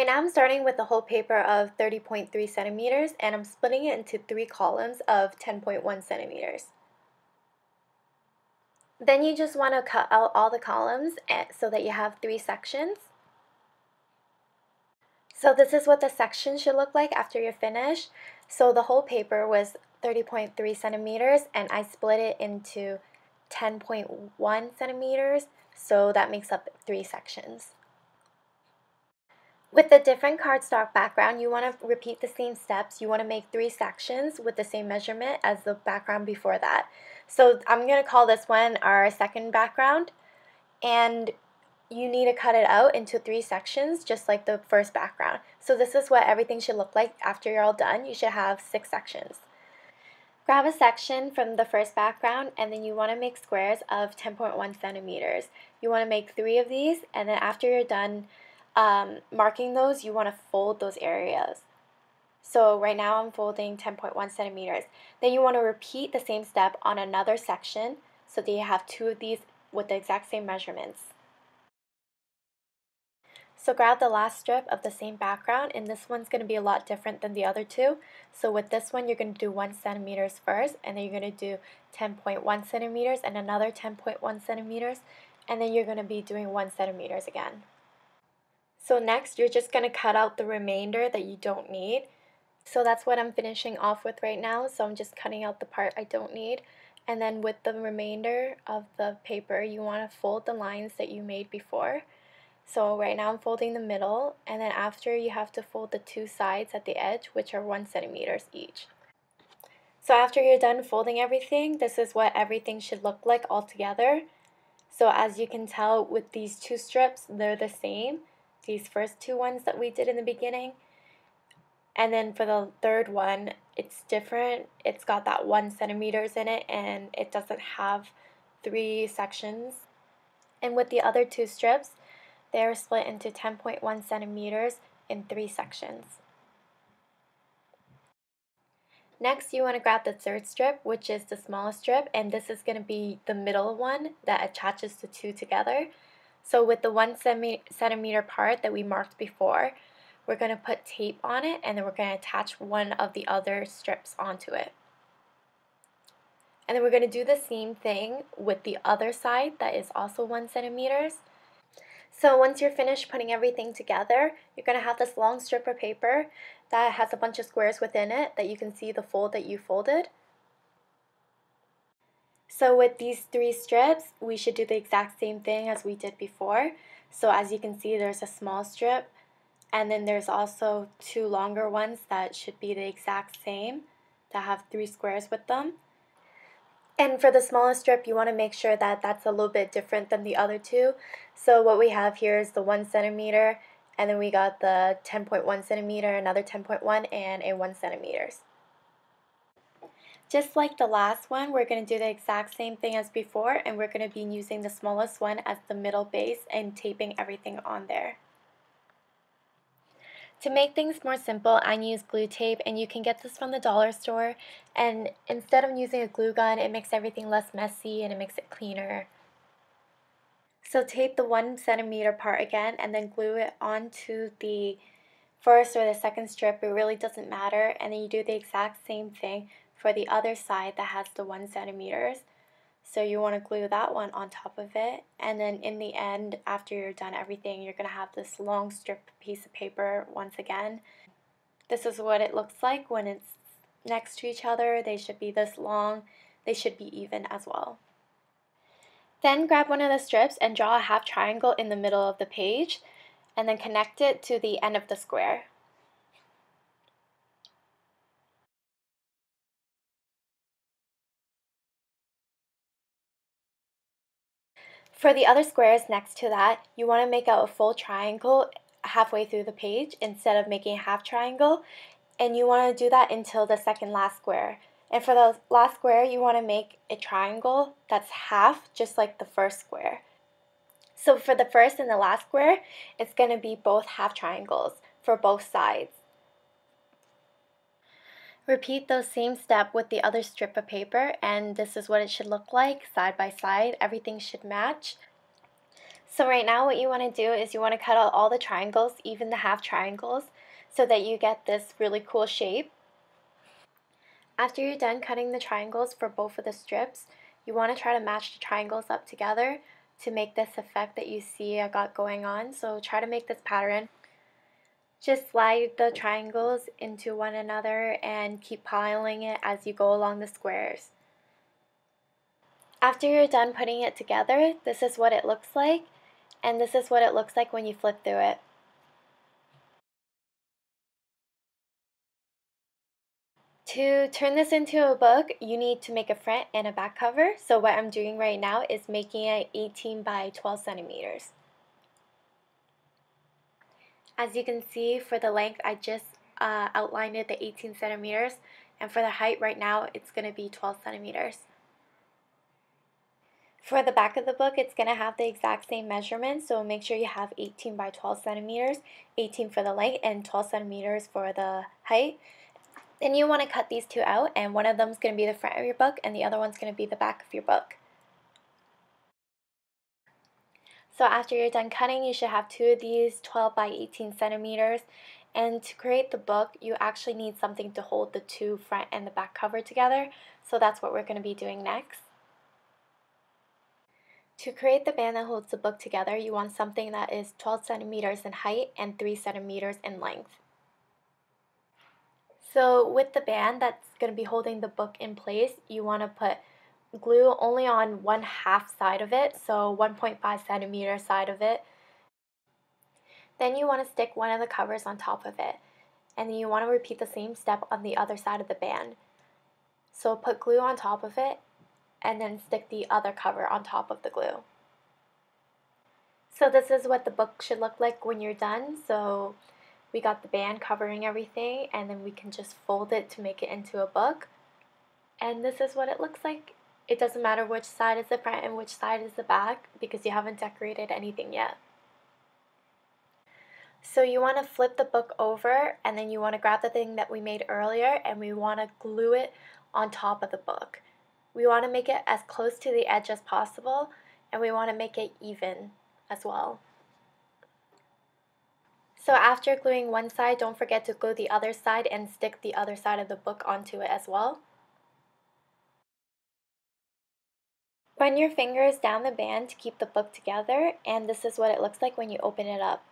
right now I'm starting with a whole paper of 30.3 centimeters and I'm splitting it into 3 columns of 10.1 centimeters. Then you just want to cut out all the columns so that you have 3 sections. So this is what the section should look like after you're finished. So the whole paper was 30.3 centimeters and I split it into 10.1 centimeters, so that makes up 3 sections. With the different cardstock background, you want to repeat the same steps. You want to make 3 sections with the same measurement as the background before that. So I'm going to call this one our second background, and you need to cut it out into 3 sections just like the first background. So this is what everything should look like after you're all done. You should have 6 sections. Grab a section from the first background and then you want to make squares of 10.1 centimeters. You want to make 3 of these, and then after you're done marking those, you want to fold those areas. So right now I'm folding 10.1 centimeters. Then you want to repeat the same step on another section so that you have 2 of these with the exact same measurements. So grab the last strip of the same background, and this one's going to be a lot different than the other 2. So with this one, you're going to do 1 centimeters first, and then you're going to do 10.1 centimeters and another 10.1 centimeters, and then you're going to be doing 1 centimeters again. So next, you're just going to cut out the remainder that you don't need. So that's what I'm finishing off with right now. So I'm just cutting out the part I don't need. And then with the remainder of the paper, you want to fold the lines that you made before. So right now I'm folding the middle, and then after you have to fold the 2 sides at the edge, which are 1 centimeters each. So after you're done folding everything, this is what everything should look like all together. So as you can tell with these 2 strips, they're the same. These first 2 ones that we did in the beginning. And then for the third one, it's different. It's got that 1 centimeters in it, and it doesn't have 3 sections. And with the other 2 strips, they are split into 10.1 centimeters in 3 sections. Next, you want to grab the third strip, which is the smallest strip, and this is going to be the middle one that attaches the 2 together. So with the 1 centimeter part that we marked before, we're going to put tape on it, and then we're going to attach one of the other strips onto it. And then we're going to do the same thing with the other side that is also 1 centimeters. So once you're finished putting everything together, you're going to have this long strip of paper that has a bunch of squares within it that you can see the fold that you folded. So with these 3 strips, we should do the exact same thing as we did before. So as you can see, there's a small strip, and then there's also 2 longer ones that should be the exact same, that have 3 squares with them. And for the smallest strip, you want to make sure that that's a little bit different than the other 2. So what we have here is the 1 centimeter, and then we got the 10.1 centimeter, another 10.1, and a 1 centimeters. Just like the last one, we're going to do the exact same thing as before, and we're going to be using the smallest one as the middle base and taping everything on there. To make things more simple, I use glue tape, and you can get this from the dollar store. And instead of using a glue gun, it makes everything less messy and it makes it cleaner. So tape the 1 centimeter part again and then glue it onto the first or the second strip. It really doesn't matter. And then you do the exact same thing for the other side that has the 1 centimeters. So you want to glue that one on top of it, and then in the end, after you're done everything, you're going to have this long strip piece of paper once again. This is what it looks like when it's next to each other. They should be this long. They should be even as well. Then grab one of the strips and draw a half triangle in the middle of the page, and then connect it to the end of the square. For the other squares next to that, you want to make out a full triangle halfway through the page instead of making a half triangle, and you want to do that until the second last square. And for the last square, you want to make a triangle that's half, just like the first square. So for the first and the last square, it's going to be both half triangles for both sides. Repeat the same step with the other strip of paper, and this is what it should look like side by side. Everything should match. So right now what you want to do is you want to cut out all the triangles, even the half triangles, so that you get this really cool shape. After you're done cutting the triangles for both of the strips, you want to try to match the triangles up together to make this effect that you see I got going on. So try to make this pattern. Just slide the triangles into one another and keep piling it as you go along the squares. After you're done putting it together, this is what it looks like, and this is what it looks like when you flip through it. To turn this into a book, you need to make a front and a back cover. So what I'm doing right now is making it 18 by 12 centimeters. As you can see, for the length, I just outlined it the 18 centimeters, and for the height right now, it's going to be 12 centimeters. For the back of the book, it's going to have the exact same measurements, so make sure you have 18 by 12 centimeters, 18 for the length, and 12 centimeters for the height. Then you want to cut these two out, and one of them is going to be the front of your book, and the other one's going to be the back of your book. So after you're done cutting, you should have two of these 12 by 18 centimeters. And to create the book, you actually need something to hold the two front and the back cover together. So that's what we're going to be doing next. To create the band that holds the book together, you want something that is 12 centimeters in height and 3 centimeters in length. So with the band that's going to be holding the book in place, you want to put glue only on 1/2 side of it, so 1.5 centimeter side of it. Then you want to stick one of the covers on top of it, and then you want to repeat the same step on the other side of the band. So put glue on top of it, and then stick the other cover on top of the glue. So this is what the book should look like when you're done. So we got the band covering everything, and then we can just fold it to make it into a book. And this is what it looks like. It doesn't matter which side is the front and which side is the back because you haven't decorated anything yet. So you want to flip the book over, and then you want to grab the thing that we made earlier, and we want to glue it on top of the book. We want to make it as close to the edge as possible, and we want to make it even as well. So after gluing one side, don't forget to glue the other side and stick the other side of the book onto it as well. Run your fingers down the band to keep the book together, and this is what it looks like when you open it up.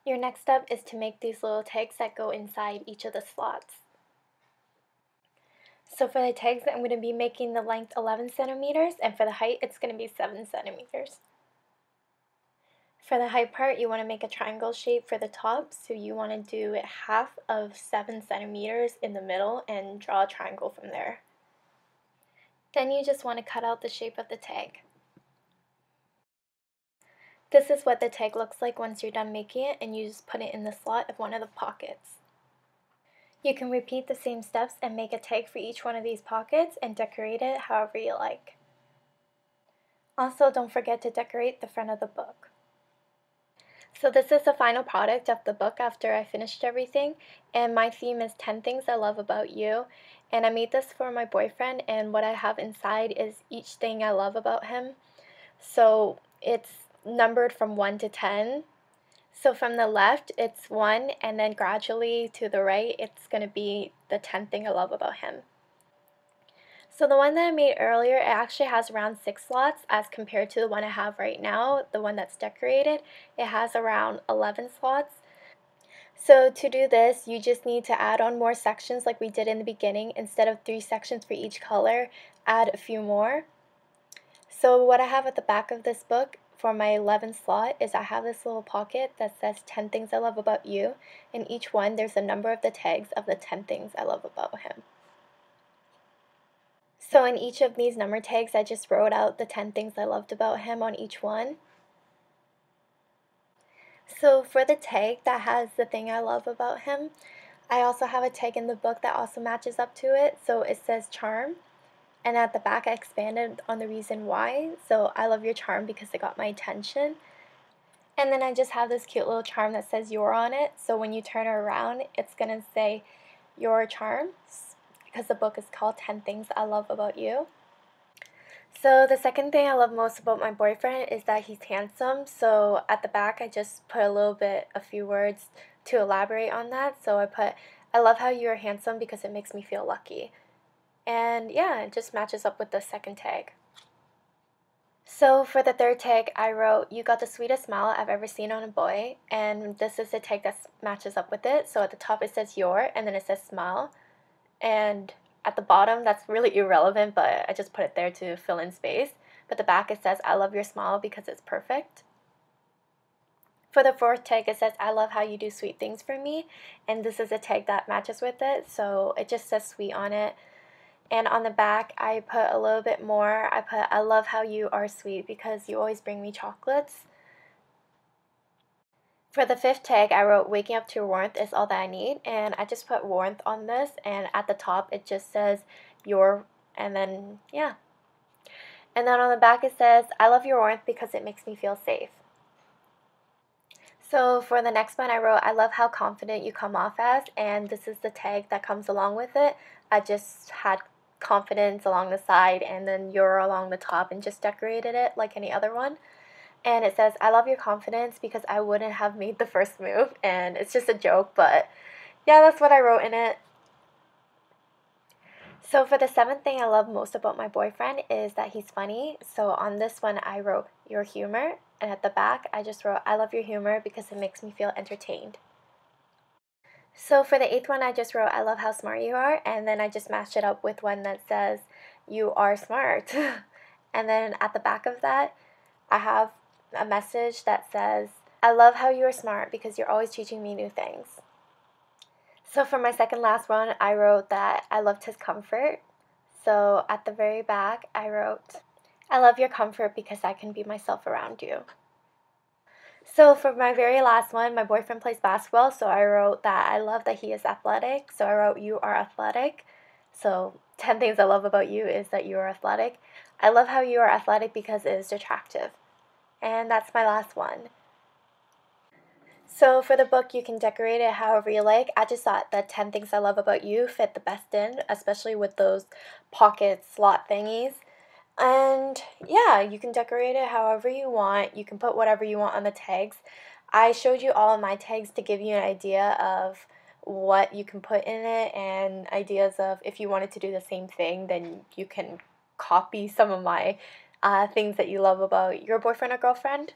Your next step is to make these little tags that go inside each of the slots. So for the tags, I'm going to be making the length 11 centimeters, and for the height, it's going to be 7 centimeters. For the height part, you want to make a triangle shape for the top, so you want to do 1/2 of 7 centimeters in the middle and draw a triangle from there. Then you just want to cut out the shape of the tag. This is what the tag looks like once you're done making it, and you just put it in the slot of one of the pockets. You can repeat the same steps and make a tag for each one of these pockets and decorate it however you like. Also, don't forget to decorate the front of the book. So this is the final product of the book after I finished everything, and my theme is 10 things I love about you, and I made this for my boyfriend, and what I have inside is each thing I love about him. So it's numbered from 1 to 10. So from the left it's 1, and then gradually to the right it's going to be the 10th thing I love about him. So the one that I made earlier, it actually has around 6 slots as compared to the one I have right now, the one that's decorated. It has around 11 slots. So to do this, you just need to add on more sections like we did in the beginning. Instead of 3 sections for each color, add a few more. So what I have at the back of this book for my 11th slot is I have this little pocket that says 10 things I love about you. In each one, there's a number of the tags of the 10 things I love about him. So in each of these number tags, I just wrote out the 10 things I loved about him on each one. So for the tag that has the thing I love about him, I also have a tag in the book that also matches up to it. So it says charm. And at the back, I expanded on the reason why. So I love your charm because it got my attention. And then I just have this cute little charm that says you're on it. So when you turn it around, it's going to say your charm, because the book is called 10 Things I Love About You. So the second thing I love most about my boyfriend is that he's handsome. So at the back I just put a few words to elaborate on that. So I put, I love how you're handsome because it makes me feel lucky. And yeah, it just matches up with the second tag. So for the third tag, I wrote, you got the sweetest smile I've ever seen on a boy. And this is the tag that matches up with it. So at the top it says your, and then it says smile. And at the bottom, that's really irrelevant, but I just put it there to fill in space. But the back, it says, I love your smile because it's perfect. For the fourth tag, it says, I love how you do sweet things for me. And this is a tag that matches with it. So it just says sweet on it. And on the back, I put a little bit more. I put, I love how you are sweet because you always bring me chocolates. For the fifth tag, I wrote, waking up to warmth is all that I need. And I just put warmth on this. And at the top, it just says your, and then, yeah. And then on the back, it says, I love your warmth because it makes me feel safe. So for the next one, I wrote, I love how confident you come off as. And this is the tag that comes along with it. I just had confidence along the side and then you're along the top and just decorated it like any other one. And it says, I love your confidence because I wouldn't have made the first move. And it's just a joke, but yeah, that's what I wrote in it. So for the seventh thing I love most about my boyfriend is that he's funny. So on this one, I wrote your humor. And at the back, I just wrote, I love your humor because it makes me feel entertained. So for the eighth one, I just wrote, I love how smart you are. And then I just matched it up with one that says, you are smart. And then at the back of that, I have a message that says, I love how you are smart because you're always teaching me new things. So for my second last one, I wrote that I loved his comfort. So at the very back, I wrote, I love your comfort because I can be myself around you. So for my very last one, my boyfriend plays basketball, so I wrote that I love that he is athletic. So I wrote, you are athletic. So 10 things I love about you is that you are athletic. I love how you are athletic because it is attractive. And that's my last one. So for the book, you can decorate it however you like. I just thought the 10 things I love about you fit the best in, especially with those pocket slot thingies. And yeah, you can decorate it however you want. You can put whatever you want on the tags. I showed you all of my tags to give you an idea of what you can put in it and ideas of if you wanted to do the same thing, then you can copy some of my things that you love about your boyfriend or girlfriend.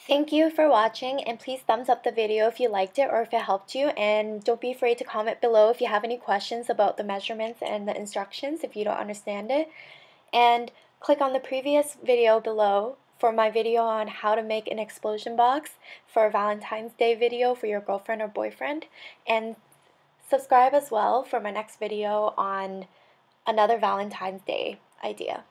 Thank you for watching, and please thumbs up the video if you liked it or if it helped you, and don't be afraid to comment below if you have any questions about the measurements and the instructions if you don't understand it. And click on the previous video below for my video on how to make an explosion box for a Valentine's Day video for your girlfriend or boyfriend, and subscribe as well for my next video on another Valentine's Day idea.